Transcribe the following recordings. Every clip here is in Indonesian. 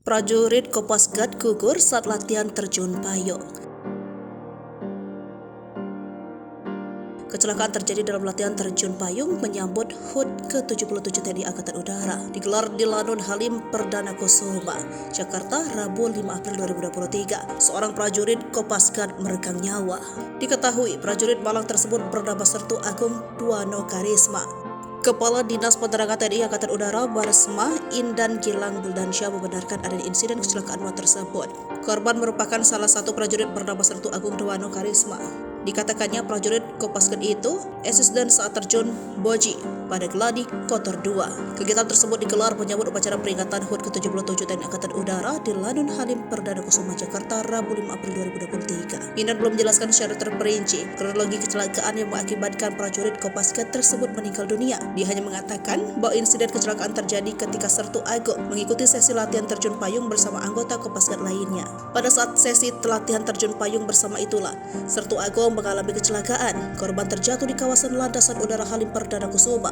Prajurit Kopasgat gugur saat latihan terjun payung. Kecelakaan terjadi dalam latihan terjun payung menyambut HUT ke-77 TNI Angkatan Udara. Digelar di Lanun Halim Perdana Kusuma, Jakarta, Rabu 5 April 2023. Seorang prajurit Kopasgat meregang nyawa. Diketahui prajurit Malang tersebut bernama Sertu Agung Duano Karisma. Kepala Dinas Penerangan TNI Angkatan Udara Barsma Indan Gilang Buldansyah membenarkan adanya insiden kecelakaan maut tersebut. Korban merupakan salah satu prajurit bernama Sertu Agung Duano Karisma. Dikatakannya prajurit Kopasgat itu asisten saat terjun Boji pada Geladi Kotor 2. Kegiatan tersebut digelar menyambut upacara peringatan HUT ke-77 TNI Angkatan Udara di Lanun Halim Perdana Kusuma, Jakarta, Rabu 5 April 2023. Indan belum menjelaskan secara terperinci kronologi kecelakaan yang mengakibatkan prajurit Kopasgat tersebut meninggal dunia. Dia hanya mengatakan bahwa insiden kecelakaan terjadi ketika Sertu Agung mengikuti sesi latihan terjun payung bersama anggota Kopasgat lainnya. Pada saat sesi latihan terjun payung bersama itulah, Sertu Agung mengalami kecelakaan. Korban terjatuh di kawasan landasan udara Halim Perdana Kusuma.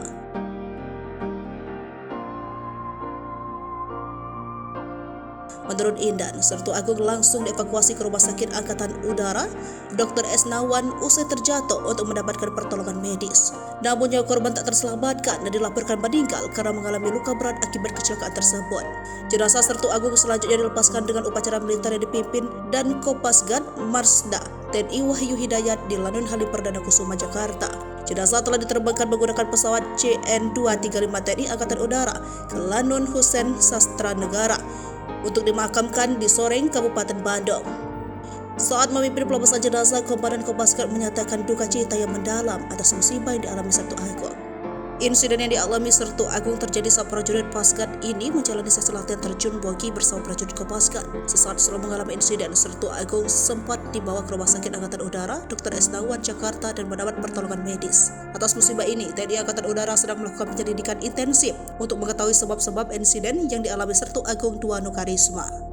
Menurut Indan, Sertu Agung langsung dievakuasi ke Rumah Sakit Angkatan Udara Dr. Esnawan usai terjatuh untuk mendapatkan pertolongan medis. Namun nyawa korban tak terselamatkan dan dilaporkan meninggal karena mengalami luka berat akibat kecelakaan tersebut. Jenazah Sertu Agung selanjutnya dilepaskan dengan upacara militer yang dipimpin dan Kopasgat Marsda TNI Wahyu Hidayat di Lanun Halim Perdana Kusuma, Jakarta. Jenazah telah diterbangkan menggunakan pesawat CN-235 TNI Angkatan Udara ke Lanun Hussein Sastra Negara untuk dimakamkan di Soreng, Kabupaten Bandung. Saat memimpin pelepasan jenazah, Komandan Kopasgat menyatakan duka cita yang mendalam atas musibah yang dialami Sertu Agung. Insiden yang dialami Sertu Agung terjadi saat prajurit Kopasgat ini menjalani sesi latihan terjun bogi bersama prajurit Kopasgat. Sesaat setelah mengalami insiden, Sertu Agung sempat dibawa ke Rumah Sakit Angkatan Udara Dr. Esnawan, Jakarta dan mendapat pertolongan medis. Atas musibah ini, TNI Angkatan Udara sedang melakukan penyelidikan intensif untuk mengetahui sebab-sebab insiden yang dialami Sertu Agung Duano Karisma.